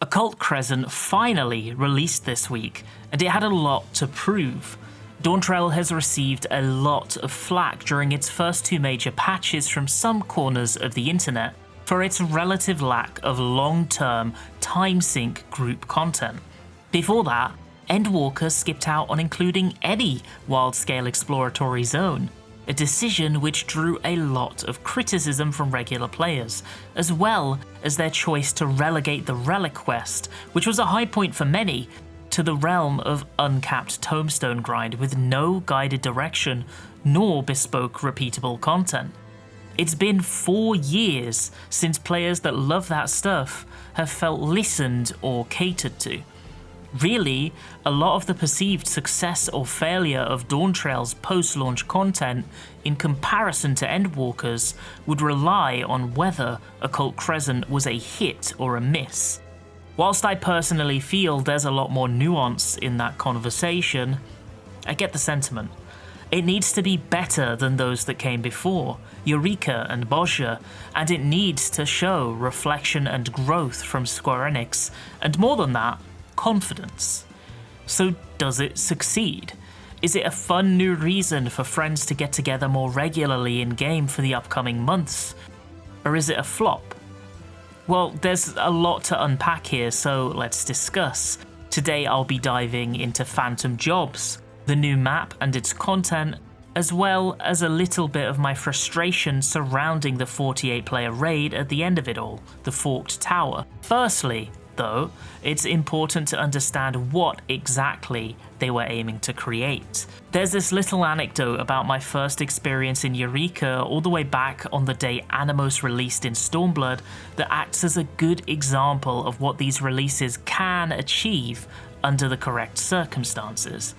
Occult Crescent finally released this week, and it had a lot to prove. Dawntrail has received a lot of flack during its first two major patches from some corners of the internet for its relative lack of long-term time-sync group content. Before that, Endwalker skipped out on including any wild-scale exploratory zone, a decision which drew a lot of criticism from regular players, as well as their choice to relegate the Relic Quest, which was a high point for many, to the realm of uncapped tombstone grind with no guided direction nor bespoke repeatable content. It's been 4 years since players that love that stuff have felt listened or catered to. Really, a lot of the perceived success or failure of Dawntrail's post-launch content in comparison to Endwalker's would rely on whether Occult Crescent was a hit or a miss. Whilst I personally feel there's a lot more nuance in that conversation, I get the sentiment. It needs to be better than those that came before, Eureka and Bozja, and it needs to show reflection and growth from Square Enix, and more than that, confidence. So does it succeed? Is it a fun new reason for friends to get together more regularly in-game for the upcoming months? Or is it a flop? Well, there's a lot to unpack here, so let's discuss. Today I'll be diving into Phantom Jobs, the new map and its content, as well as a little bit of my frustration surrounding the 48-player raid at the end of it all, the Forked Tower. Firstly, though, it's important to understand what exactly they were aiming to create. There's this little anecdote about my first experience in Eureka all the way back on the day Animos released in Stormblood that acts as a good example of what these releases can achieve under the correct circumstances.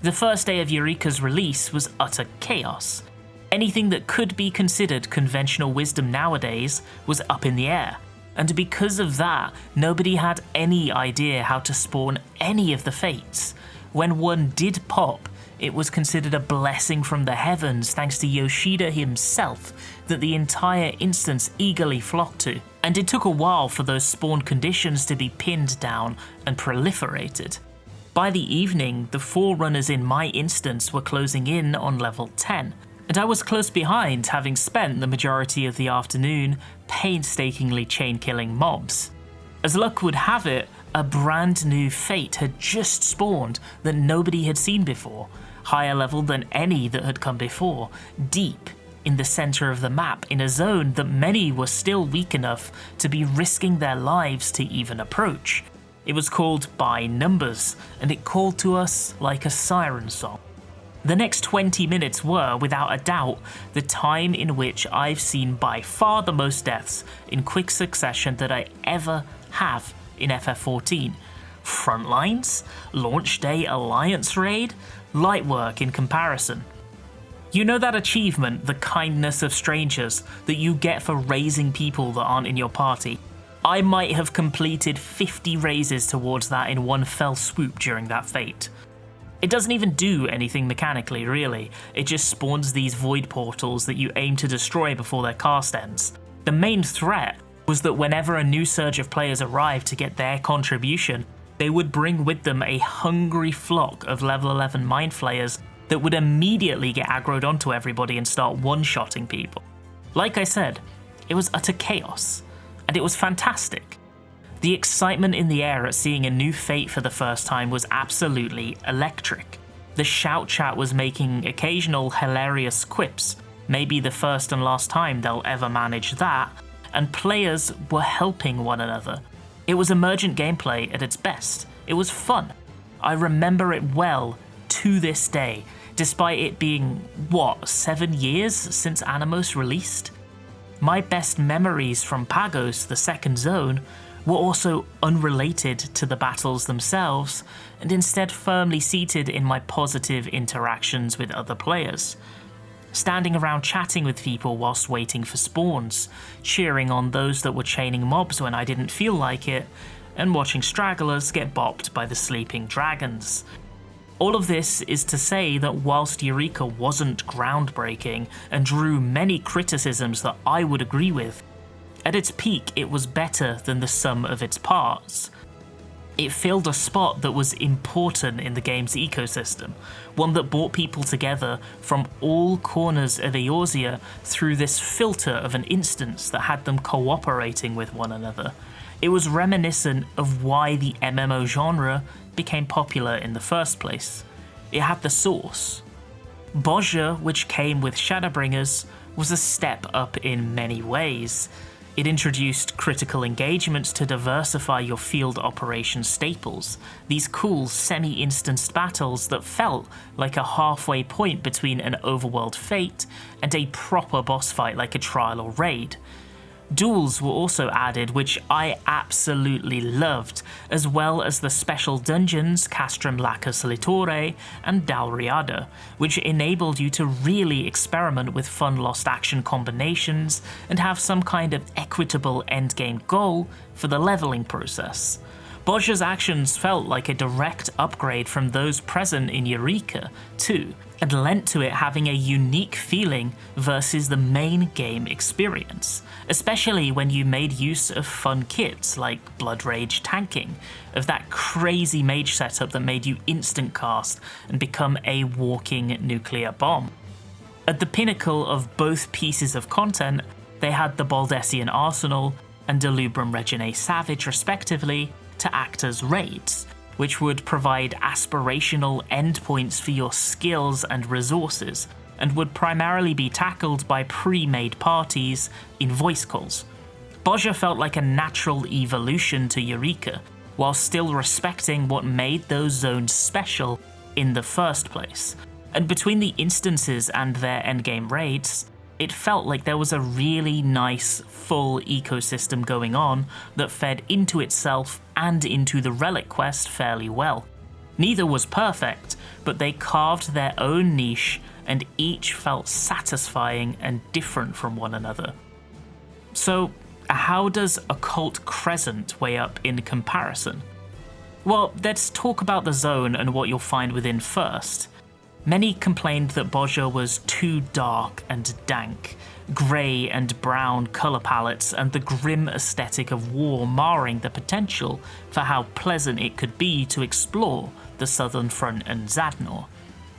The first day of Eureka's release was utter chaos. Anything that could be considered conventional wisdom nowadays was up in the air. And because of that, nobody had any idea how to spawn any of the fates. When one did pop, it was considered a blessing from the heavens thanks to Yoshida himself that the entire instance eagerly flocked to. And it took a while for those spawn conditions to be pinned down and proliferated. By the evening, the forerunners in my instance were closing in on level 10. And I was close behind, having spent the majority of the afternoon painstakingly chain-killing mobs. As luck would have it, a brand new fate had just spawned that nobody had seen before, higher level than any that had come before, deep in the center of the map in a zone that many were still weak enough to be risking their lives to even approach. It was called By Numbers, and it called to us like a siren song. The next 20 minutes were, without a doubt, the time in which I've seen by far the most deaths in quick succession that I ever have in FF14. Frontlines? Launch Day Alliance Raid? Light work in comparison. You know that achievement, the kindness of strangers, that you get for raising people that aren't in your party? I might have completed 50 raises towards that in one fell swoop during that fate. It doesn't even do anything mechanically, really. It just spawns these void portals that you aim to destroy before their cast ends. The main threat was that whenever a new surge of players arrived to get their contribution, they would bring with them a hungry flock of level 11 mind flayers that would immediately get aggroed onto everybody and start one-shotting people. Like I said, it was utter chaos, and it was fantastic. The excitement in the air at seeing a new fate for the first time was absolutely electric. The shout chat was making occasional hilarious quips, maybe the first and last time they'll ever manage that, and players were helping one another. It was emergent gameplay at its best. It was fun. I remember it well to this day, despite it being, 7 years since Animos released? My best memories from Pagos, the second zone, were also unrelated to the battles themselves, and instead firmly seated in my positive interactions with other players. Standing around chatting with people whilst waiting for spawns, cheering on those that were chaining mobs when I didn't feel like it, and watching stragglers get bopped by the sleeping dragons. All of this is to say that whilst Eureka wasn't groundbreaking and drew many criticisms that I would agree with, At its peak, it was better than the sum of its parts. It filled a spot that was important in the game's ecosystem, one that brought people together from all corners of Eorzea through this filter of an instance that had them cooperating with one another. It was reminiscent of why the MMO genre became popular in the first place. It had the source. Bozja, which came with Shadowbringers, was a step up in many ways. It introduced critical engagements to diversify your field operations staples, these cool semi-instanced battles that felt like a halfway point between an overworld fate and a proper boss fight like a trial or raid. Duels were also added, which I absolutely loved, as well as the special dungeons Castrum Lacca Solitore and Dalriada, which enabled you to really experiment with fun lost action combinations and have some kind of equitable endgame goal for the leveling process. Bozja's actions felt like a direct upgrade from those present in Eureka, too, and lent to it having a unique feeling versus the main game experience, especially when you made use of fun kits like Blood Rage tanking, of that crazy mage setup that made you instant cast and become a walking nuclear bomb. At the pinnacle of both pieces of content, they had the Baldessian Arsenal and Delubrum Reginae Savage respectively to act as raids, which would provide aspirational endpoints for your skills and resources, and would primarily be tackled by pre-made parties in voice calls. Bozja felt like a natural evolution to Eureka, while still respecting what made those zones special in the first place. And between the instances and their endgame raids, it felt like there was a really nice, full ecosystem going on that fed into itself and into the Relic Quest fairly well. Neither was perfect, but they carved their own niche and each felt satisfying and different from one another. So, how does Occult Crescent weigh up in comparison? Well, let's talk about the zone and what you'll find within first. Many complained that Bozja was too dark and dank, grey and brown colour palettes and the grim aesthetic of war marring the potential for how pleasant it could be to explore the Southern Front and Zadnor.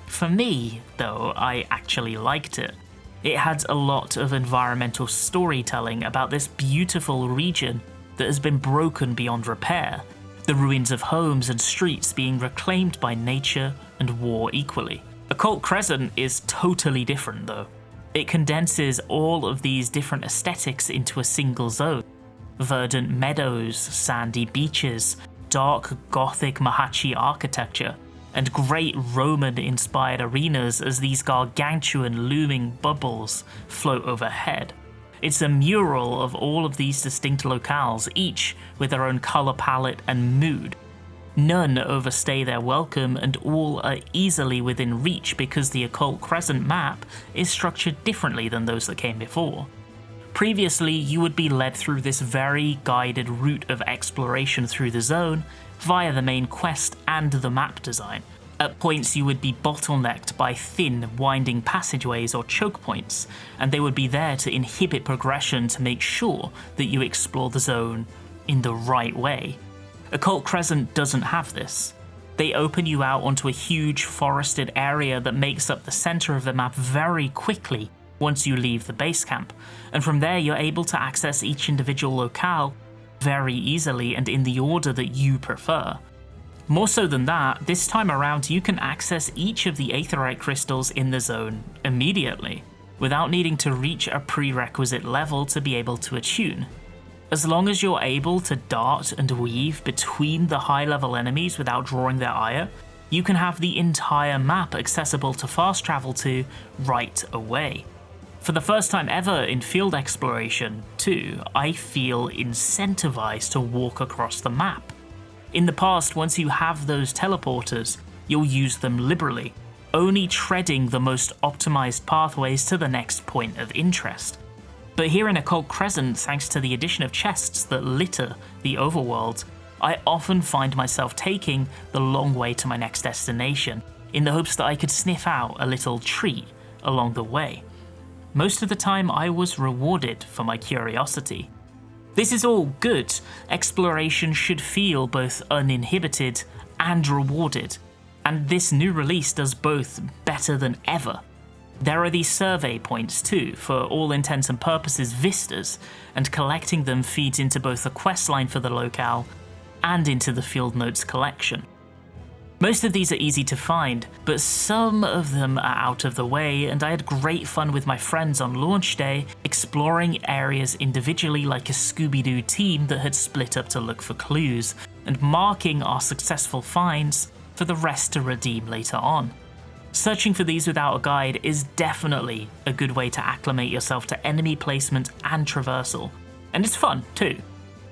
For me, though, I actually liked it. It had a lot of environmental storytelling about this beautiful region that has been broken beyond repair, the ruins of homes and streets being reclaimed by nature and war equally. Occult Crescent is totally different though. It condenses all of these different aesthetics into a single zone. Verdant meadows, sandy beaches, dark gothic Mahachi architecture, and great Roman-inspired arenas as these gargantuan looming bubbles float overhead. It's a mural of all of these distinct locales, each with their own colour palette and mood. None overstay their welcome and all are easily within reach because the Occult Crescent map is structured differently than those that came before. Previously, you would be led through this very guided route of exploration through the zone via the main quest and the map design. At points you would be bottlenecked by thin, winding passageways or choke points, and they would be there to inhibit progression to make sure that you explore the zone in the right way. Occult Crescent doesn't have this. They open you out onto a huge forested area that makes up the center of the map very quickly once you leave the base camp, and from there you're able to access each individual locale very easily and in the order that you prefer. More so than that, this time around you can access each of the aetheryte crystals in the zone immediately, without needing to reach a prerequisite level to be able to attune. As long as you're able to dart and weave between the high-level enemies without drawing their ire, you can have the entire map accessible to fast travel to right away. For the first time ever in field exploration, too, I feel incentivized to walk across the map. In the past, once you have those teleporters, you'll use them liberally, only treading the most optimized pathways to the next point of interest. But here in Occult Crescent, thanks to the addition of chests that litter the overworld, I often find myself taking the long way to my next destination, in the hopes that I could sniff out a little treat along the way. Most of the time I was rewarded for my curiosity. This is all good. Exploration should feel both uninhibited and rewarded, and this new release does both better than ever. There are these survey points too, for all intents and purposes vistas, and collecting them feeds into both the questline for the locale and into the field notes collection. Most of these are easy to find, but some of them are out of the way, and I had great fun with my friends on launch day, exploring areas individually like a Scooby-Doo team that had split up to look for clues, and marking our successful finds for the rest to redeem later on. Searching for these without a guide is definitely a good way to acclimate yourself to enemy placement and traversal, and it's fun too.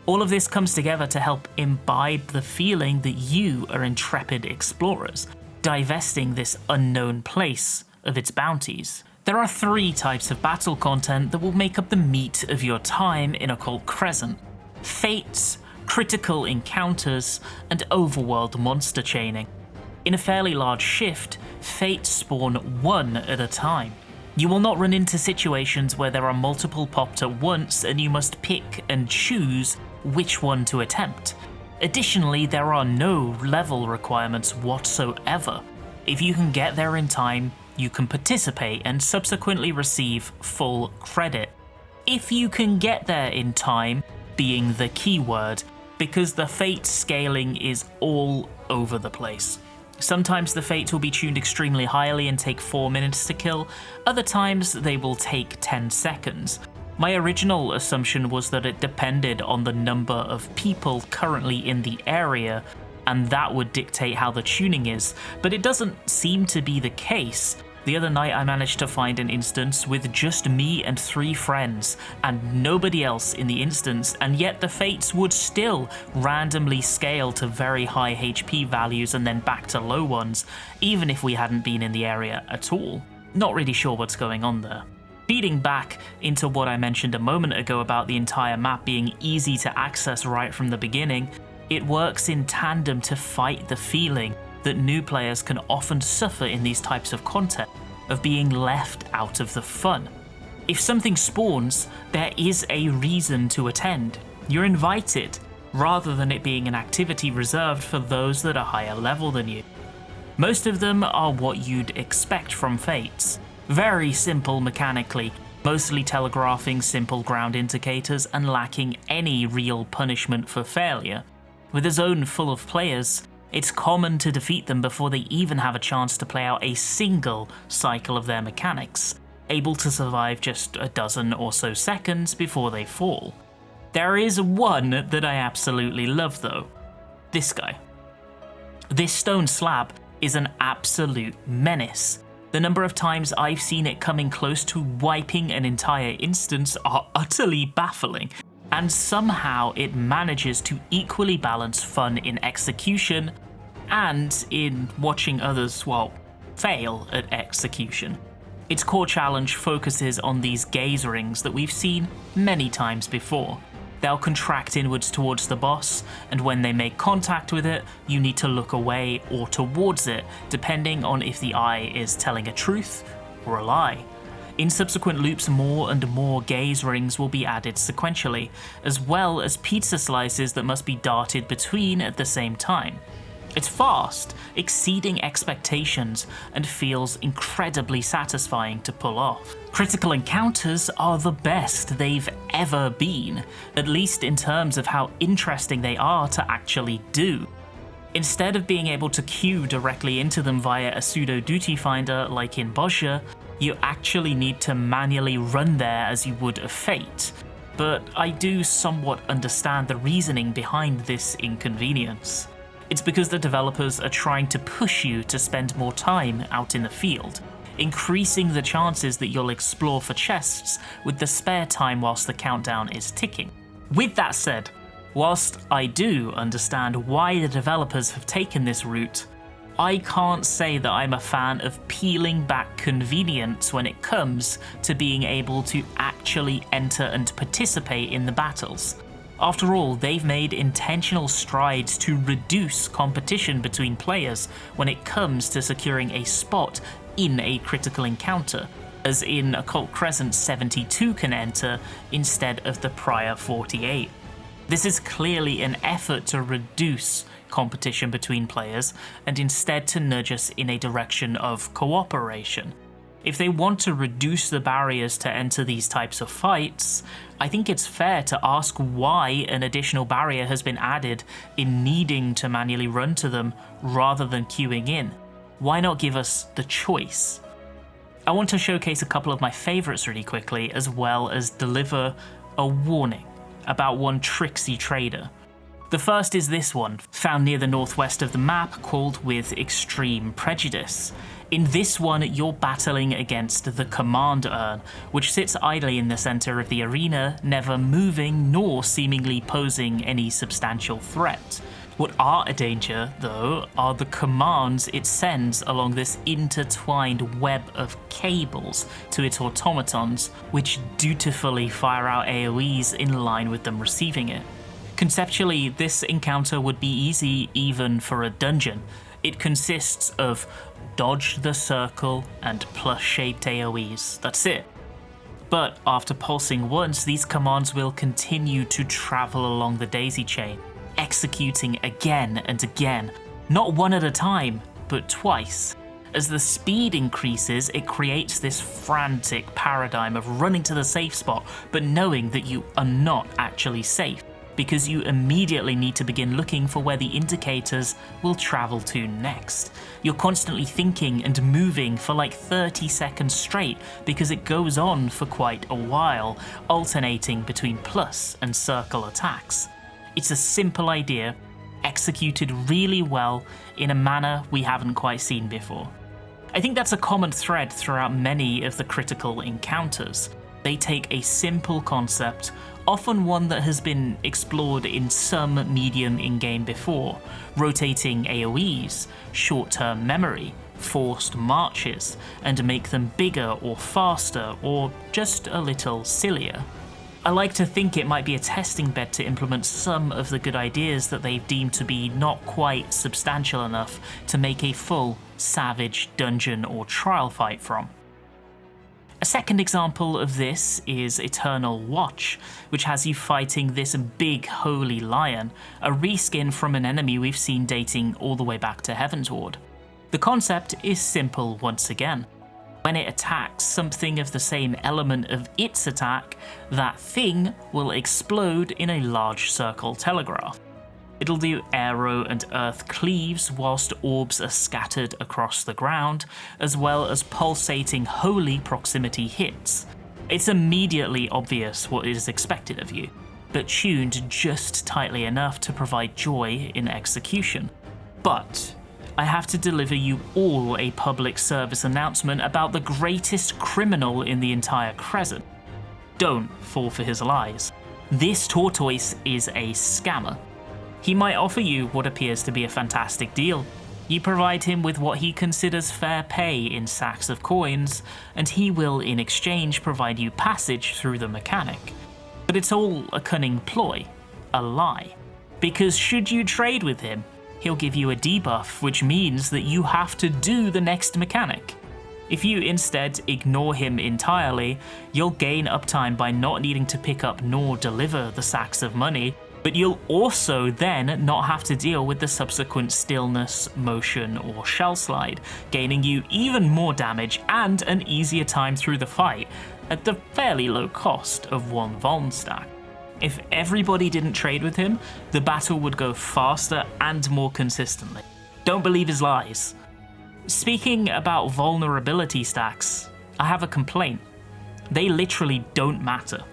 All of this comes together to help imbibe the feeling that you are intrepid explorers, divesting this unknown place of its bounties. There are 3 types of battle content that will make up the meat of your time in Occult Crescent: fates, critical encounters, and overworld monster chaining. In a fairly large shift, fates spawn one at a time. You will not run into situations where there are multiple popped at once and you must pick and choose which one to attempt. Additionally, there are no level requirements whatsoever. If you can get there in time, you can participate and subsequently receive full credit. If you can get there in time being the keyword, because the fate scaling is all over the place. Sometimes the fates will be tuned extremely highly and take 4 minutes to kill, other times they will take 10 seconds. My original assumption was that it depended on the number of people currently in the area, and that would dictate how the tuning is, but it doesn't seem to be the case. The other night I managed to find an instance with just me and 3 friends, and nobody else in the instance, and yet the fates would still randomly scale to very high HP values and then back to low ones, even if we hadn't been in the area at all. Not really sure what's going on there. Feeding back into what I mentioned a moment ago about the entire map being easy to access right from the beginning, it works in tandem to fight the feeling that new players can often suffer in these types of content, of being left out of the fun. If something spawns, there is a reason to attend. You're invited, rather than it being an activity reserved for those that are higher level than you. Most of them are what you'd expect from fates. Very simple mechanically, mostly telegraphing simple ground indicators and lacking any real punishment for failure. With a zone full of players, it's common to defeat them before they even have a chance to play out a single cycle of their mechanics, able to survive just a dozen or so seconds before they fall. There is one that I absolutely love though. This guy. This stone slab is an absolute menace. The number of times I've seen it coming close to wiping an entire instance are utterly baffling, and somehow it manages to equally balance fun in execution and in watching others, well, fail at execution. Its core challenge focuses on these gaze rings that we've seen many times before. They'll contract inwards towards the boss, and when they make contact with it, you need to look away or towards it, depending on if the eye is telling a truth or a lie. In subsequent loops, more and more gaze rings will be added sequentially, as well as pizza slices that must be darted between at the same time. It's fast, exceeding expectations, and feels incredibly satisfying to pull off. Critical encounters are the best they've ever been, at least in terms of how interesting they are to actually do. Instead of being able to queue directly into them via a pseudo duty finder like in Boscia, you actually need to manually run there as you would a fate. But I do somewhat understand the reasoning behind this inconvenience. It's because the developers are trying to push you to spend more time out in the field, increasing the chances that you'll explore for chests with the spare time whilst the countdown is ticking. With that said, whilst I do understand why the developers have taken this route, I can't say that I'm a fan of peeling back convenience when it comes to being able to actually enter and participate in the battles. After all, they've made intentional strides to reduce competition between players when it comes to securing a spot in a critical encounter, as in Occult Crescent 72 can enter instead of the prior 48. This is clearly an effort to reduce competition between players and instead to nudge us in a direction of cooperation. If they want to reduce the barriers to enter these types of fights, I think it's fair to ask why an additional barrier has been added in needing to manually run to them rather than queuing in. Why not give us the choice? I want to showcase a couple of my favourites really quickly, as well as deliver a warning about one tricksy trader. The first is this one, found near the northwest of the map, called With Extreme Prejudice. In this one, you're battling against the Command Urn, which sits idly in the centre of the arena, never moving nor seemingly posing any substantial threat. What are a danger, though, are the commands it sends along this intertwined web of cables to its automatons, which dutifully fire out AoEs in line with them receiving it. Conceptually, this encounter would be easy even for a dungeon. It consists of dodge the circle and plus-shaped AoEs, that's it. But after pulsing once, these commands will continue to travel along the daisy chain, executing again and again, not one at a time, but twice. As the speed increases, it creates this frantic paradigm of running to the safe spot, but knowing that you are not actually safe, because you immediately need to begin looking for where the indicators will travel to next. You're constantly thinking and moving for like 30 seconds straight because it goes on for quite a while, alternating between plus and circle attacks. It's a simple idea, executed really well in a manner we haven't quite seen before. I think that's a common thread throughout many of the critical encounters. They take a simple concept, often one that has been explored in some medium in-game before, rotating AoEs, short-term memory, forced marches, and make them bigger or faster or just a little sillier. I like to think it might be a testing bed to implement some of the good ideas that they've deemed to be not quite substantial enough to make a full savage dungeon or trial fight from. A second example of this is Eternal Watch, which has you fighting this big holy lion, a reskin from an enemy we've seen dating all the way back to Heavensward. The concept is simple once again. When it attacks something of the same element of its attack, that thing will explode in a large circle telegraph. It'll do arrow and earth cleaves whilst orbs are scattered across the ground, as well as pulsating holy proximity hits. It's immediately obvious what is expected of you, but tuned just tightly enough to provide joy in execution. But I have to deliver you all a public service announcement about the greatest criminal in the entire Crescent. Don't fall for his lies. This tortoise is a scammer. He might offer you what appears to be a fantastic deal. You provide him with what he considers fair pay in sacks of coins, and he will in exchange provide you passage through the mechanic. But it's all a cunning ploy, a lie. Because should you trade with him, he'll give you a debuff, which means that you have to do the next mechanic. If you instead ignore him entirely, you'll gain uptime by not needing to pick up nor deliver the sacks of money, but you'll also then not have to deal with the subsequent stillness, motion, or shell slide, gaining you even more damage and an easier time through the fight at the fairly low cost of one Vuln stack. If everybody didn't trade with him, the battle would go faster and more consistently. Don't believe his lies. Speaking about vulnerability stacks, I have a complaint. They literally don't matter.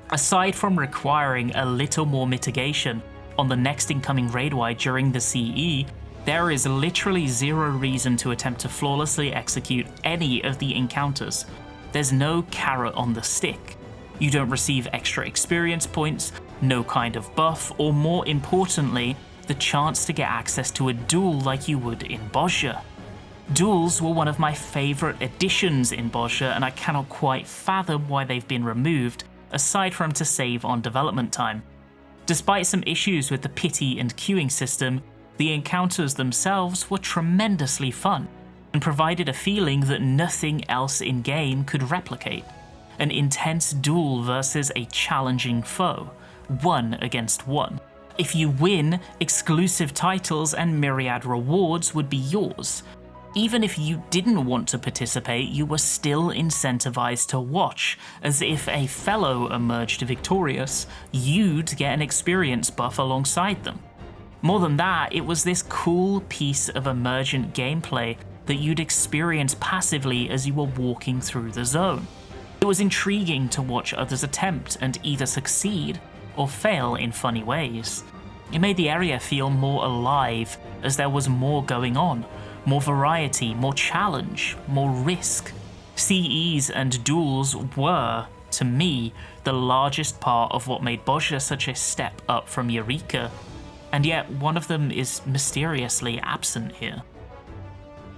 Aside from requiring a little more mitigation on the next incoming raid wide during the CE, there is literally zero reason to attempt to flawlessly execute any of the encounters. There's no carrot on the stick. You don't receive extra experience points, no kind of buff, or more importantly, the chance to get access to a duel like you would in Bozja. Duels were one of my favourite additions in Bozja, and I cannot quite fathom why they've been removed, aside from to save on development time. Despite some issues with the pity and queuing system, the encounters themselves were tremendously fun. and provided a feeling that nothing else in-game could replicate. An intense duel versus a challenging foe, 1 against 1. If you win, exclusive titles and myriad rewards would be yours. Even if you didn't want to participate, you were still incentivized to watch, as if a fellow emerged victorious, you'd get an experience buff alongside them. More than that, it was this cool piece of emergent gameplay that you'd experience passively as you were walking through the zone. It was intriguing to watch others attempt and either succeed or fail in funny ways. It made the area feel more alive as there was more going on, more variety, more challenge, more risk. CEs and duels were, to me, the largest part of what made Bozja such a step up from Eureka, and yet one of them is mysteriously absent here.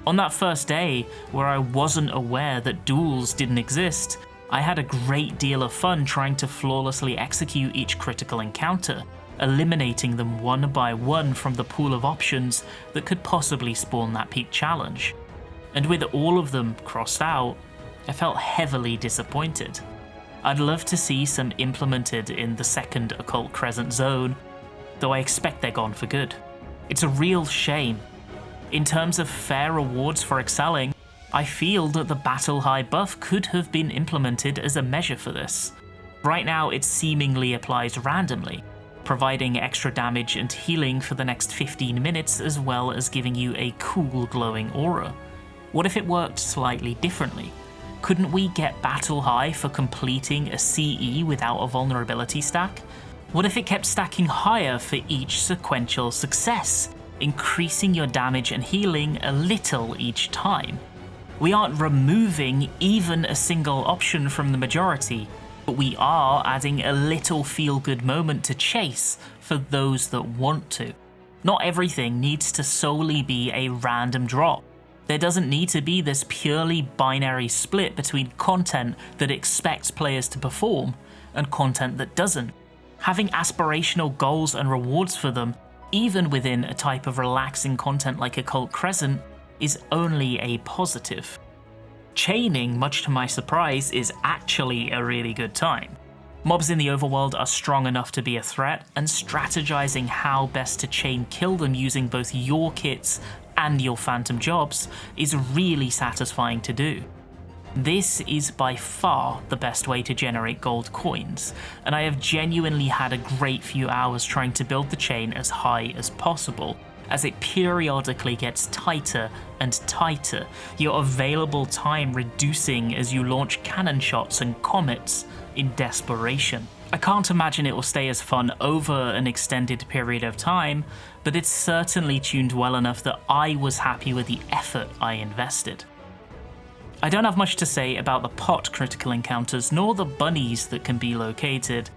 On that first day, where I wasn't aware that duels didn't exist, I had a great deal of fun trying to flawlessly execute each critical encounter, eliminating them one by one from the pool of options that could possibly spawn that peak challenge. And with all of them crossed out, I felt heavily disappointed. I'd love to see some implemented in the second Occult Crescent zone, though I expect they're gone for good. It's a real shame. In terms of fair rewards for excelling, I feel that the Battle High buff could have been implemented as a measure for this. Right now it seemingly applies randomly, providing extra damage and healing for the next 15 minutes as well as giving you a cool glowing aura. What if it worked slightly differently? Couldn't we get Battle High for completing a CE without a vulnerability stack? What if it kept stacking higher for each sequential success, increasing your damage and healing a little each time? We aren't removing even a single option from the majority, but we are adding a little feel-good moment to chase for those that want to. Not everything needs to solely be a random drop. There doesn't need to be this purely binary split between content that expects players to perform and content that doesn't. Having aspirational goals and rewards for them, even within a type of relaxing content like Occult Crescent, is only a positive. Chaining, much to my surprise, is actually a really good time. Mobs in the overworld are strong enough to be a threat, and strategizing how best to chain kill them using both your kits and your phantom jobs is really satisfying to do. This is by far the best way to generate gold coins, and I have genuinely had a great few hours trying to build the chain as high as possible, as it periodically gets tighter and tighter, your available time reducing as you launch cannon shots and comets in desperation. I can't imagine it will stay as fun over an extended period of time, but it's certainly tuned well enough that I was happy with the effort I invested. I don't have much to say about the pot critical encounters nor the bunnies that can be located.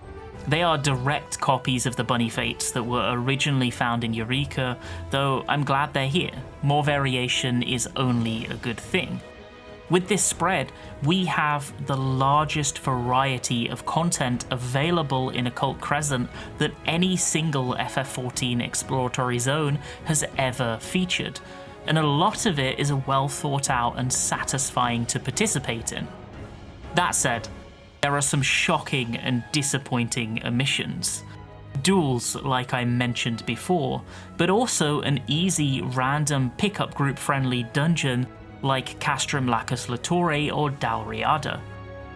They are direct copies of the bunny fates that were originally found in Eureka, though I'm glad they're here. More variation is only a good thing. With this spread, we have the largest variety of content available in Occult Crescent that any single FF14 exploratory zone has ever featured, and a lot of it is well thought out and satisfying to participate in. That said, there are some shocking and disappointing omissions. Duels, like I mentioned before, but also an easy, random, pickup group-friendly dungeon like Castrum Lacus Latore or Dalriada.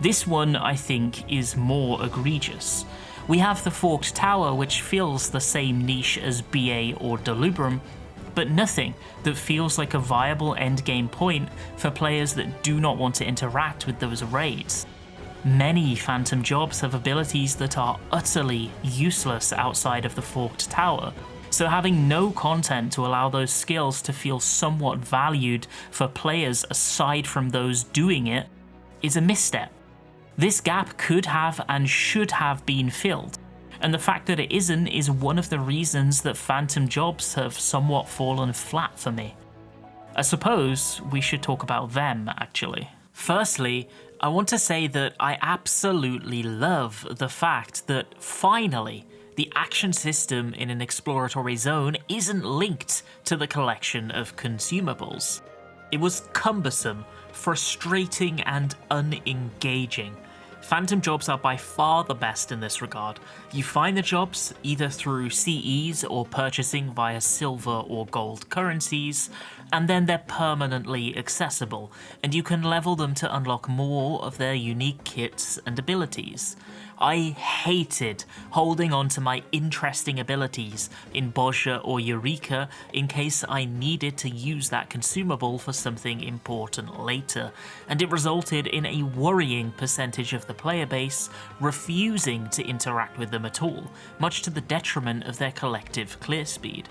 This one, I think, is more egregious. We have the Forked Tower, which fills the same niche as BA or Delubrum, but nothing that feels like a viable endgame point for players that do not want to interact with those raids. Many phantom jobs have abilities that are utterly useless outside of the Forked Tower, so having no content to allow those skills to feel somewhat valued for players aside from those doing it is a misstep. This gap could have and should have been filled, and the fact that it isn't is one of the reasons that phantom jobs have somewhat fallen flat for me. I suppose we should talk about them, actually. Firstly, I want to say that I absolutely love the fact that finally, the action system in an exploratory zone isn't linked to the collection of consumables. It was cumbersome, frustrating, and unengaging. Phantom jobs are by far the best in this regard. You find the jobs either through CEs or purchasing via silver or gold currencies, and then they're permanently accessible, and you can level them to unlock more of their unique kits and abilities. I hated holding on to my interesting abilities in Bozja or Eureka in case I needed to use that consumable for something important later, and it resulted in a worrying percentage of the player base refusing to interact with them at all, much to the detriment of their collective clear speed.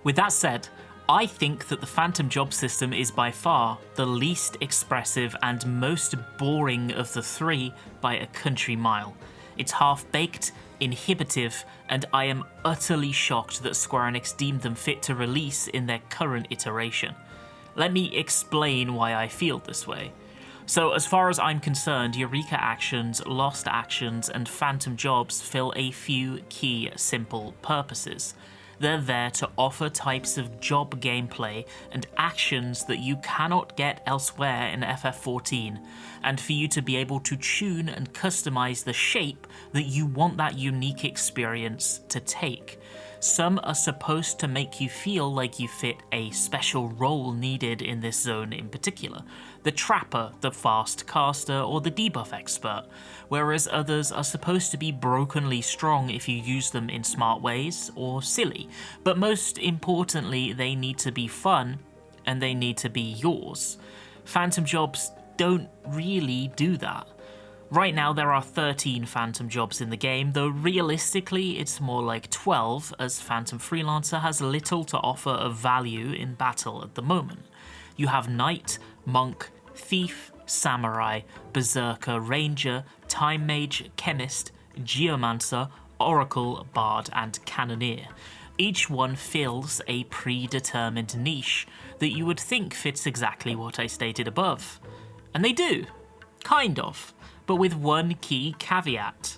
With that said, I think that the Phantom job system is by far the least expressive and most boring of the three by a country mile. It's half-baked, inhibitive, and I am utterly shocked that Square Enix deemed them fit to release in their current iteration. Let me explain why I feel this way. So as far as I'm concerned, Eureka actions, Lost actions, and Phantom jobs fill a few key simple purposes. They're there to offer types of job gameplay and actions that you cannot get elsewhere in FF14, and for you to be able to tune and customize the shape that you want that unique experience to take. Some are supposed to make you feel like you fit a special role needed in this zone in particular. The Trapper, the Fast Caster, or the Debuff Expert, whereas others are supposed to be brokenly strong if you use them in smart ways, or silly. But most importantly, they need to be fun, and they need to be yours. Phantom jobs don't really do that. Right now there are 13 Phantom jobs in the game, though realistically it's more like 12, as Phantom Freelancer has little to offer of value in battle at the moment. You have Knight, Monk, Thief, Samurai, Berserker, Ranger, Time Mage, Chemist, Geomancer, Oracle, Bard, and Cannoneer. Each one fills a predetermined niche that you would think fits exactly what I stated above. And they do. Kind of. But with one key caveat.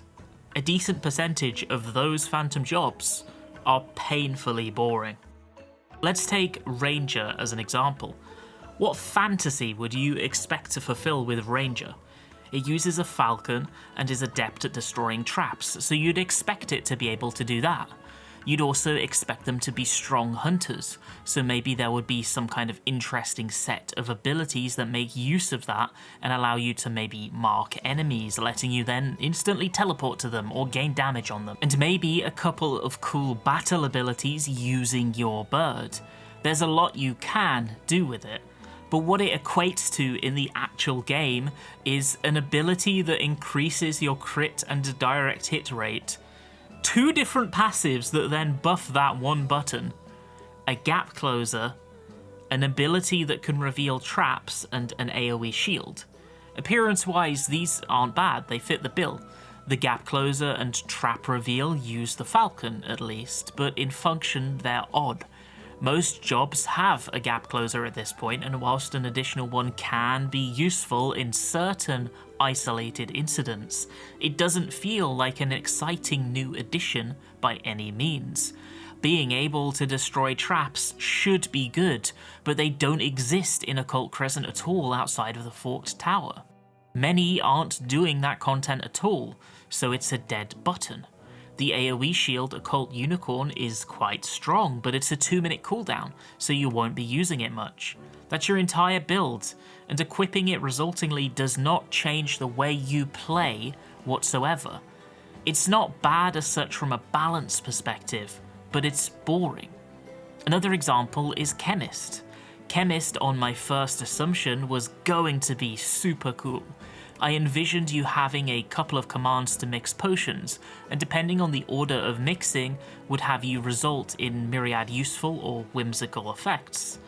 A decent percentage of those Phantom jobs are painfully boring. Let's take Ranger as an example. What fantasy would you expect to fulfill with Ranger? It uses a falcon and is adept at destroying traps, so you'd expect it to be able to do that. You'd also expect them to be strong hunters, so maybe there would be some kind of interesting set of abilities that make use of that and allow you to maybe mark enemies, letting you then instantly teleport to them or gain damage on them. And maybe a couple of cool battle abilities using your bird. There's a lot you can do with it. But what it equates to in the actual game is an ability that increases your crit and direct hit rate. 2 different passives that then buff that one button. A gap closer, an ability that can reveal traps, and an AoE shield. Appearance-wise, these aren't bad, they fit the bill. The gap closer and trap reveal use the falcon at least, but in function they're odd. Most jobs have a gap closer at this point, and whilst an additional one can be useful in certain isolated incidents, it doesn't feel like an exciting new addition by any means. Being able to destroy traps should be good, but they don't exist in Occult Crescent at all outside of the Forked Tower. Many aren't doing that content at all, so it's a dead button. The AoE shield Occult Unicorn is quite strong, but it's a 2-minute cooldown, so you won't be using it much. That's your entire build, and equipping it resultingly does not change the way you play whatsoever. It's not bad as such from a balance perspective, but it's boring. Another example is Chemist. Chemist, on my first assumption, was going to be super cool. I envisioned you having a couple of commands to mix potions, and depending on the order of mixing, would have you result in myriad useful or whimsical effects.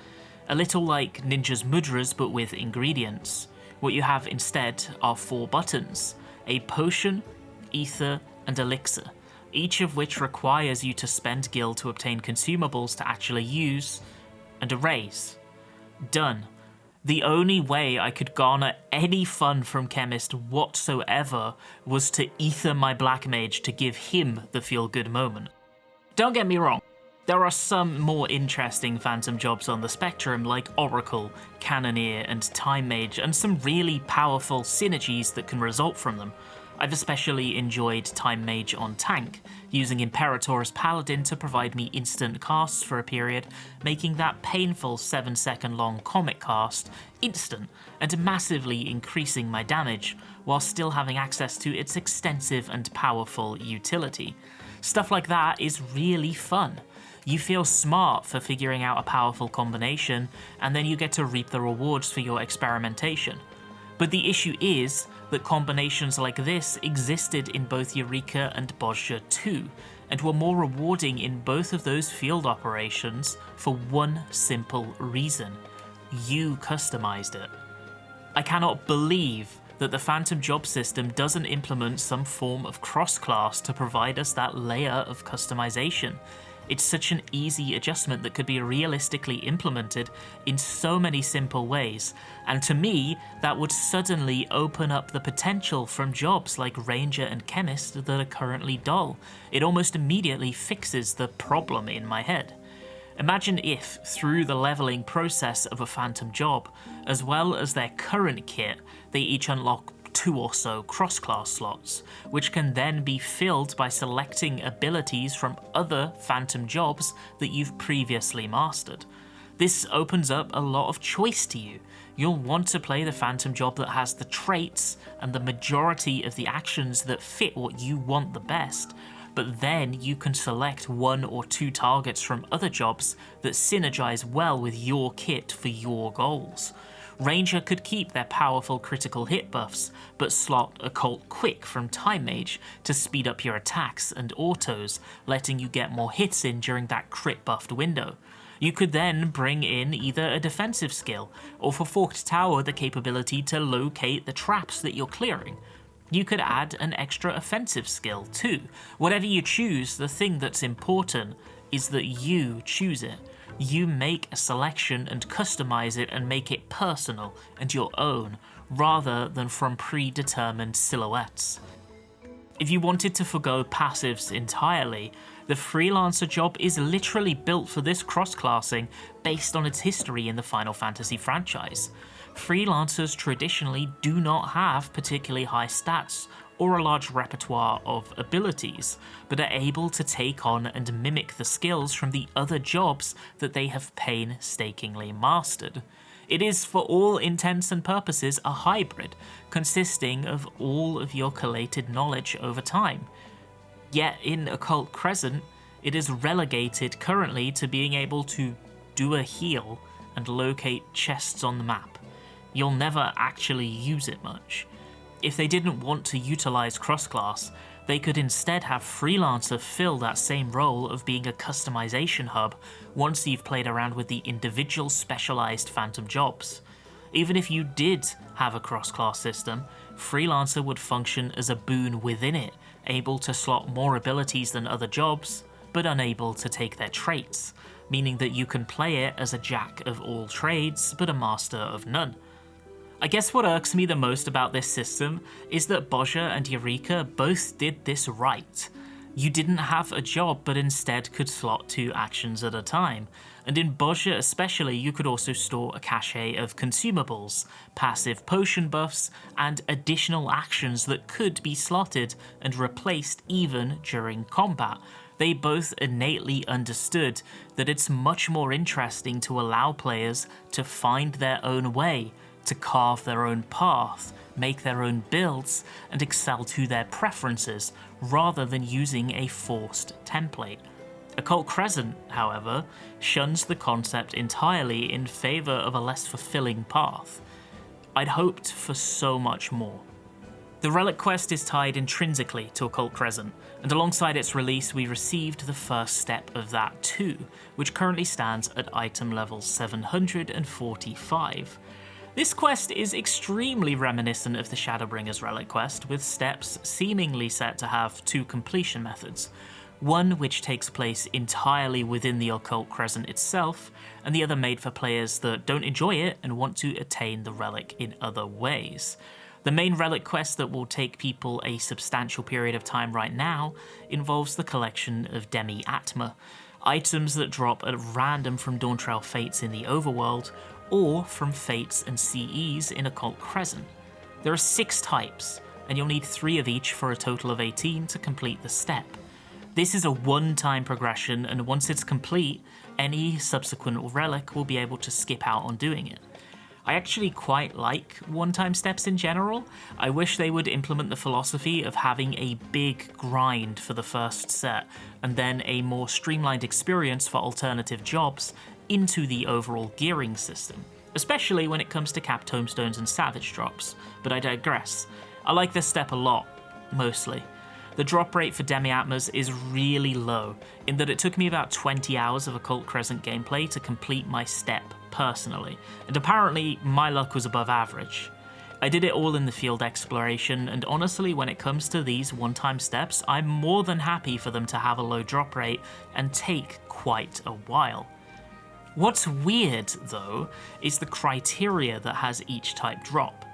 A little like Ninja's Mudras but with ingredients. What you have instead are 4 buttons: a potion, ether, and elixir, each of which requires you to spend gil to obtain consumables to actually use, and a raise. Done. The only way I could garner any fun from Chemist whatsoever was to ether my Black Mage to give him the feel-good moment. Don't get me wrong, There are some more interesting phantom jobs on the spectrum like Oracle, Cannoneer and Time Mage, and some really powerful synergies that can result from them. I've especially enjoyed Time Mage on tank, using Imperator as Paladin to provide me instant casts for a period, making that painful 7-second long comic cast instant and massively increasing my damage, while still having access to its extensive and powerful utility. Stuff like that is really fun. You feel smart for figuring out a powerful combination, and then you get to reap the rewards for your experimentation. But the issue is that combinations like this existed in both Eureka and Bozja too, and were more rewarding in both of those field operations for one simple reason: you customized it. I cannot believe that the Phantom job system doesn't implement some form of cross-class to provide us that layer of customization. It's such an easy adjustment that could be realistically implemented in so many simple ways, and to me, that would suddenly open up the potential from jobs like Ranger and Chemist that are currently dull. It almost immediately fixes the problem in my head. Imagine if, through the leveling process of a Phantom job, as well as their current kit, they each unlock 2 or so cross-class slots, which can then be filled by selecting abilities from other Phantom jobs that you've previously mastered. This opens up a lot of choice to you. You'll want to play the Phantom job that has the traits and the majority of the actions that fit what you want the best, but then you can select 1 or 2 targets from other jobs that synergize well with your kit for your goals. Ranger could keep their powerful critical hit buffs, but slot Occult Quick from Time Mage to speed up your attacks and autos, letting you get more hits in during that crit buffed window. You could then bring in either a defensive skill, or for Forked Tower the capability to locate the traps that you're clearing. You could add an extra offensive skill too. Whatever you choose, the thing that's important is that you choose it. You make a selection and customize it and make it personal and your own, rather than from predetermined silhouettes. If you wanted to forgo passives entirely, the Freelancer job is literally built for this cross-classing based on its history in the Final Fantasy franchise. Freelancers traditionally do not have particularly high stats or a large repertoire of abilities, but are able to take on and mimic the skills from the other jobs that they have painstakingly mastered. It is, for all intents and purposes, a hybrid, consisting of all of your collated knowledge over time. Yet in Occult Crescent, it is relegated currently to being able to do a heal and locate chests on the map. You'll never actually use it much. If they didn't want to utilize cross-class, they could instead have Freelancer fill that same role of being a customization hub once you've played around with the individual specialized Phantom jobs. Even if you did have a cross-class system, Freelancer would function as a boon within it, able to slot more abilities than other jobs, but unable to take their traits, meaning that you can play it as a jack of all trades, but a master of none. I guess what irks me the most about this system is that Bozja and Eureka both did this right. You didn't have a job, but instead could slot 2 actions at a time, and in Bozja especially you could also store a cache of consumables, passive potion buffs, and additional actions that could be slotted and replaced even during combat. They both innately understood that it's much more interesting to allow players to find their own way, to carve their own path, make their own builds, and excel to their preferences, rather than using a forced template. Occult Crescent, however, shuns the concept entirely in favour of a less fulfilling path. I'd hoped for so much more. The Relic Quest is tied intrinsically to Occult Crescent, and alongside its release we received the first step of that too, which currently stands at item level 745. This quest is extremely reminiscent of the Shadowbringers Relic Quest, with steps seemingly set to have 2 completion methods. One which takes place entirely within the Occult Crescent itself, and the other made for players that don't enjoy it and want to attain the relic in other ways. The main relic quest that will take people a substantial period of time right now involves the collection of Demi Atma. items that drop at random from dawntrail fates in the overworld, or from fates and CEs in Occult Crescent. There are 6 types, and you'll need 3 of each for a total of 18 to complete the step. This is a one-time progression, and once it's complete, any subsequent relic will be able to skip out on doing it. I actually quite like one-time steps in general. I wish they would implement the philosophy of having a big grind for the first set, and then a more streamlined experience for alternative jobs into the overall gearing system, especially when it comes to cap tomestones and savage drops, but I digress. I like this step a lot, mostly. The drop rate for Demi-Atmas is really low, in that it took me about 20 hours of Occult Crescent gameplay to complete my step personally, and apparently my luck was above average. I did it all in the field exploration, and honestly when it comes to these one-time steps, I'm more than happy for them to have a low drop rate and take quite a while. What's weird though is the criteria that has each type drop.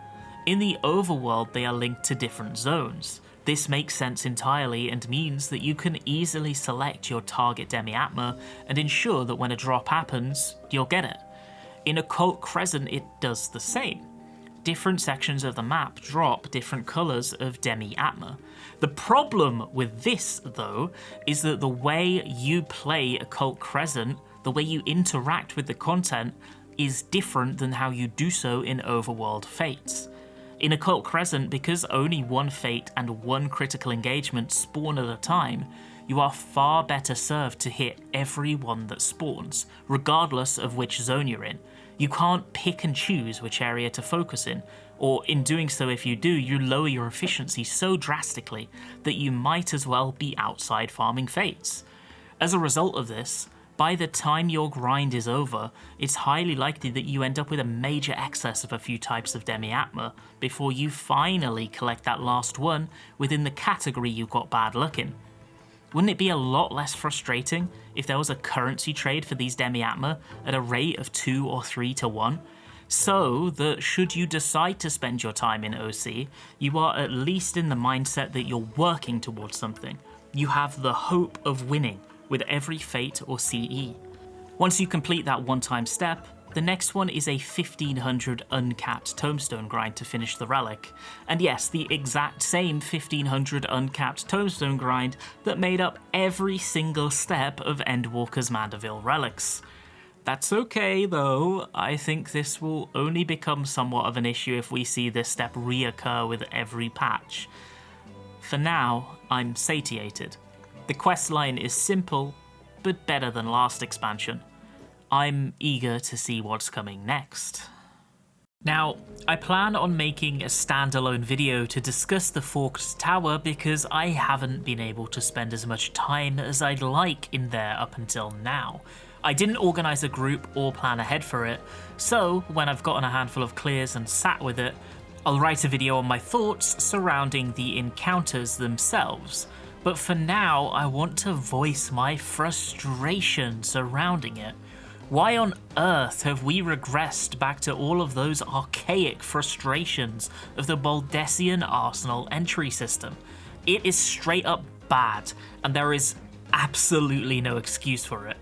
In the overworld they are linked to different zones. This makes sense entirely and means that you can easily select your target Demi-Atma and ensure that when a drop happens, you'll get it. In Occult Crescent it does the same. Different sections of the map drop different colours of Demi-Atma. The problem with this though is that the way you play Occult Crescent, the way you interact with the content, is different than how you do so in overworld fates. In Occult Crescent, because only one fate and one critical engagement spawn at a time, you are far better served to hit every one that spawns, regardless of which zone you're in. You can't pick and choose which area to focus in, or in doing so if you do, you lower your efficiency so drastically that you might as well be outside farming fates. As a result of this, by the time your grind is over, it's highly likely that you end up with a major excess of a few types of Demi-Atma before you finally collect that last one within the category you got bad luck in. Wouldn't it be a lot less frustrating if there was a currency trade for these Demi-Atma at a rate of 2 or 3 to 1? So that should you decide to spend your time in OC, you are at least in the mindset that you're working towards something. You have the hope of winning with every fate or CE. Once you complete that one-time step, the next one is a 1500 uncapped tombstone grind to finish the relic. And yes, the exact same 1500 uncapped tombstone grind that made up every single step of Endwalker's Mandeville relics. That's okay though, I think this will only become somewhat of an issue if we see this step reoccur with every patch. For now, I'm satiated. The questline is simple, but better than last expansion. I'm eager to see what's coming next. Now, I plan on making a standalone video to discuss the Forked Tower because I haven't been able to spend as much time as I'd like in there up until now. I didn't organise a group or plan ahead for it, so when I've gotten a handful of clears and sat with it, I'll write a video on my thoughts surrounding the encounters themselves. But for now, I want to voice my frustration surrounding it. Why on earth have we regressed back to all of those archaic frustrations of the Baldessian Arsenal entry system? It is straight up bad, and there is absolutely no excuse for it.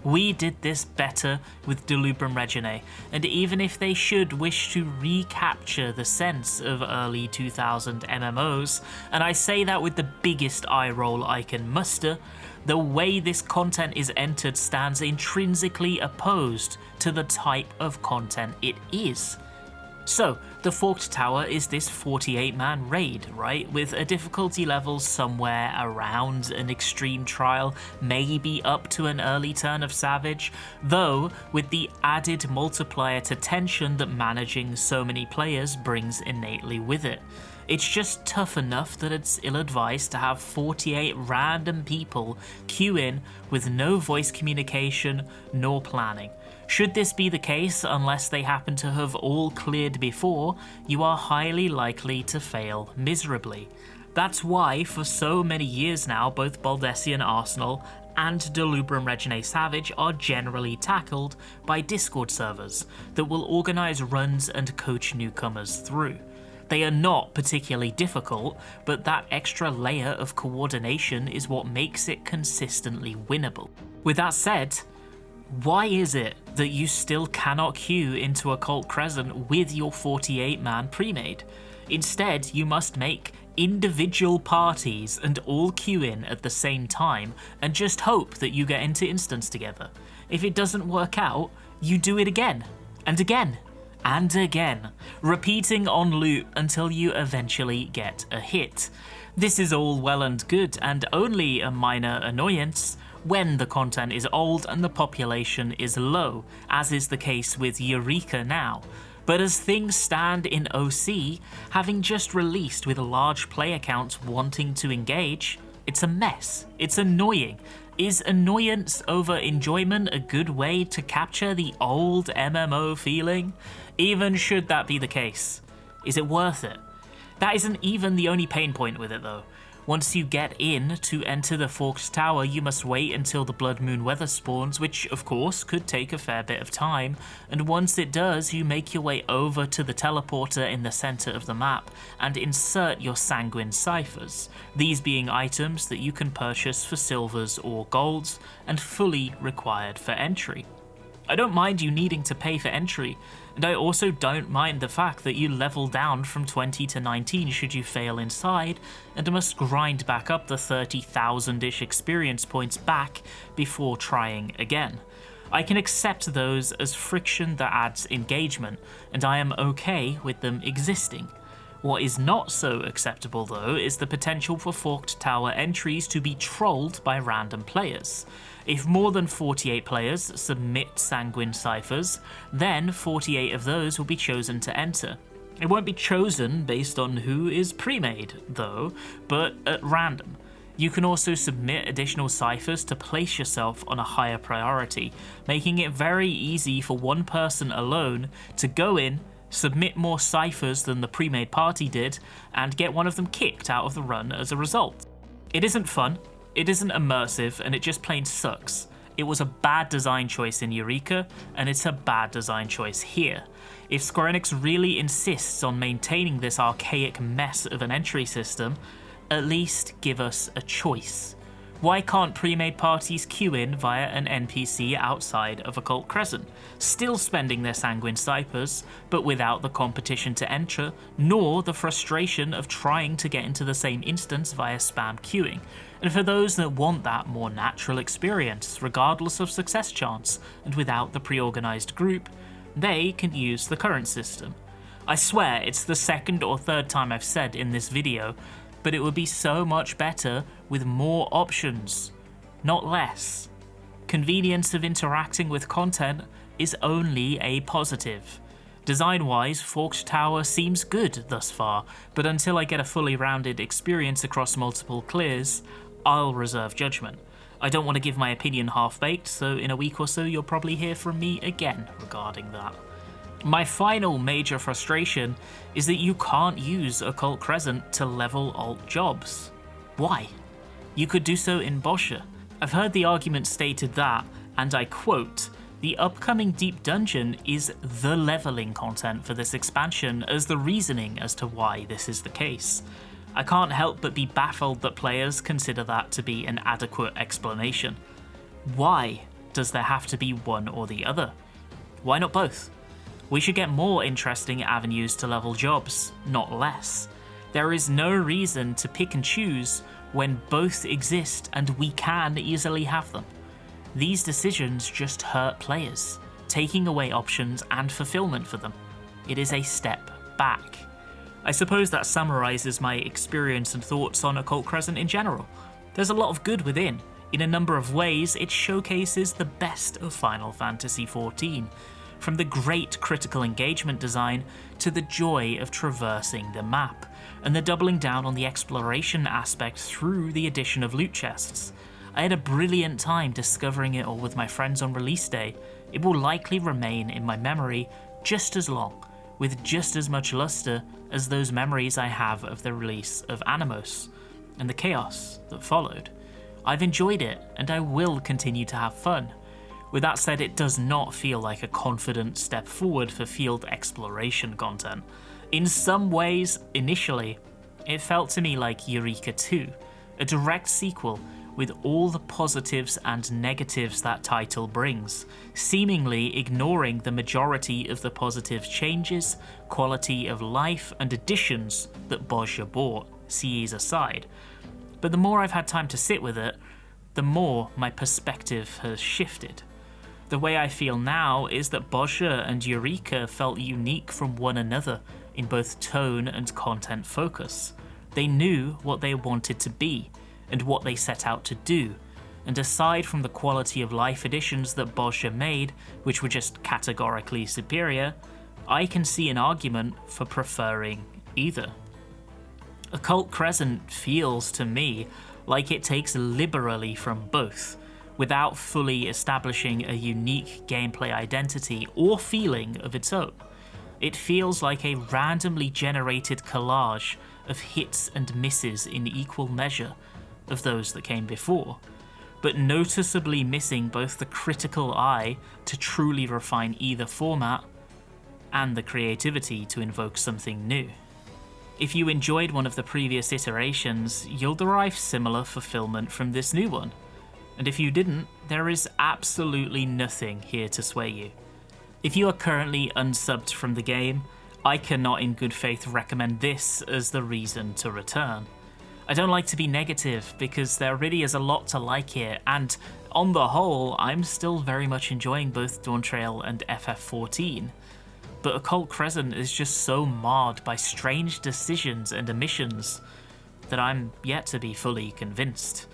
We did this better with Delubrum Reginae, and even if they should wish to recapture the sense of early 2000 MMOs, and I say that with the biggest eye roll I can muster, the way this content is entered stands intrinsically opposed to the type of content it is. So, the Forked Tower is this 48-man raid, right? With a difficulty level somewhere around an extreme trial, maybe up to an early turn of Savage, though with the added multiplier to tension that managing so many players brings innately with it. It's just tough enough that it's ill-advised to have 48 random people queue in with no voice communication nor planning. Should this be the case, unless they happen to have all cleared before, you are highly likely to fail miserably. That's why, for so many years now, both Baldessian Arsenal and Delubrum Reginae Savage are generally tackled by Discord servers that will organise runs and coach newcomers through. They are not particularly difficult, but that extra layer of coordination is what makes it consistently winnable. With that said, why is it that you still cannot queue into Occult Crescent with your 48-man pre-made? Instead, you must make individual parties and all queue in at the same time and just hope that you get into instance together. If it doesn't work out, you do it again, and again, and again, repeating on loop until you eventually get a hit. This is all well and good and only a minor annoyance when the content is old and the population is low, as is the case with Eureka now. But as things stand in OC, having just released with large player counts wanting to engage, it's a mess. It's annoying. Is annoyance over enjoyment a good way to capture the old MMO feeling? Even should that be the case, is it worth it? That isn't even the only pain point with it though. Once you get in to enter the Forked Tower, you must wait until the Blood Moon weather spawns, which of course could take a fair bit of time, and once it does, you make your way over to the teleporter in the center of the map and insert your Sanguine Ciphers, these being items that you can purchase for silvers or golds and fully required for entry. I don't mind you needing to pay for entry, and I also don't mind the fact that you level down from 20 to 19 should you fail inside, and must grind back up the 30,000-ish experience points back before trying again. I can accept those as friction that adds engagement, and I am okay with them existing. What is not so acceptable though is the potential for Forked Tower entries to be trolled by random players. If more than 48 players submit Sanguine Ciphers, then 48 of those will be chosen to enter. It won't be chosen based on who is pre-made though, but at random. You can also submit additional ciphers to place yourself on a higher priority, making it very easy for one person alone to go in, submit more ciphers than the pre-made party did, and get one of them kicked out of the run as a result. It isn't fun, it isn't immersive, and it just plain sucks. It was a bad design choice in Eureka, and it's a bad design choice here. If Square Enix really insists on maintaining this archaic mess of an entry system, at least give us a choice. Why can't pre-made parties queue in via an NPC outside of Occult Crescent, still spending their Sanguine Ciphers, but without the competition to enter, nor the frustration of trying to get into the same instance via spam queuing? And for those that want that more natural experience, regardless of success chance, and without the pre-organized group, they can use the current system. I swear it's the second or third time I've said in this video, but it would be so much better with more options, not less. Convenience of interacting with content is only a positive. Design-wise, Forked Tower seems good thus far, but until I get a fully rounded experience across multiple clears, I'll reserve judgment. I don't want to give my opinion half-baked, so in a week or so you'll probably hear from me again regarding that. My final major frustration is that you can't use Occult Crescent to level alt jobs. Why? You could do so in Boscha. I've heard the argument stated that, and I quote, "The upcoming Deep Dungeon is the leveling content for this expansion as the reasoning as to why this is the case." I can't help but be baffled that players consider that to be an adequate explanation. Why does there have to be one or the other? Why not both? We should get more interesting avenues to level jobs, not less. There is no reason to pick and choose when both exist and we can easily have them. These decisions just hurt players, taking away options and fulfillment for them. It is a step back. I suppose that summarizes my experience and thoughts on Occult Crescent in general. There's a lot of good within. In a number of ways, it showcases the best of Final Fantasy XIV. From the great critical engagement design to the joy of traversing the map, and the doubling down on the exploration aspect through the addition of loot chests. I had a brilliant time discovering it all with my friends on release day. It will likely remain in my memory just as long, with just as much luster as those memories I have of the release of Animos, and the chaos that followed. I've enjoyed it, and I will continue to have fun. With that said, it does not feel like a confident step forward for field exploration content. In some ways, initially, it felt to me like Eureka 2, a direct sequel with all the positives and negatives that title brings, seemingly ignoring the majority of the positive changes, quality of life, and additions that Bozja brought, CEs aside. But the more I've had time to sit with it, the more my perspective has shifted. The way I feel now is that Bozja and Eureka felt unique from one another in both tone and content focus. They knew what they wanted to be, and what they set out to do, and aside from the quality of life additions that Bozja made, which were just categorically superior, I can see an argument for preferring either. Occult Crescent feels to me like it takes liberally from both, without fully establishing a unique gameplay identity or feeling of its own. It feels like a randomly generated collage of hits and misses in equal measure of those that came before, but noticeably missing both the critical eye to truly refine either format and the creativity to invoke something new. If you enjoyed one of the previous iterations, you'll derive similar fulfillment from this new one, and if you didn't, there is absolutely nothing here to sway you. If you are currently unsubbed from the game, I cannot in good faith recommend this as the reason to return. I don't like to be negative because there really is a lot to like here, and on the whole, I'm still very much enjoying both Dawntrail and FF14. But Occult Crescent is just so marred by strange decisions and omissions that I'm yet to be fully convinced.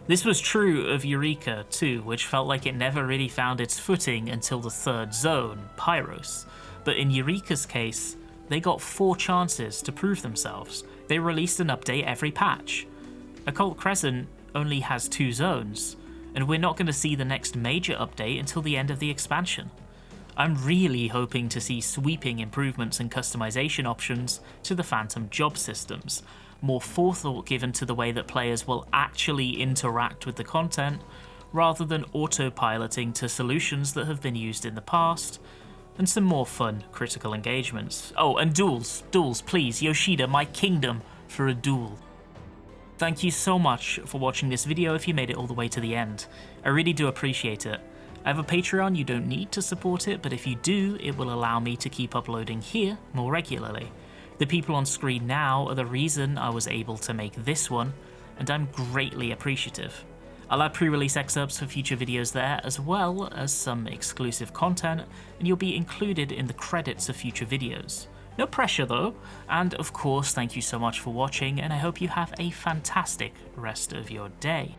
This was true of Eureka too, which felt like it never really found its footing until the third zone, Pyros. But in Eureka's case, they got 4 chances to prove themselves. They released an update every patch. Occult Crescent only has 2 zones, and we're not going to see the next major update until the end of the expansion. I'm really hoping to see sweeping improvements and customization options to the Phantom job systems, more forethought given to the way that players will actually interact with the content, rather than autopiloting to solutions that have been used in the past, and some more fun critical engagements. Oh, and duels, please, Yoshida, my kingdom for a duel. Thank you so much for watching this video if you made it all the way to the end. I really do appreciate it. I have a Patreon, you don't need to support it, but if you do, it will allow me to keep uploading here more regularly. The people on screen now are the reason I was able to make this one, and I'm greatly appreciative. I'll add pre-release excerpts for future videos there, as well as some exclusive content, and you'll be included in the credits of future videos. No pressure though, and of course thank you so much for watching, and I hope you have a fantastic rest of your day.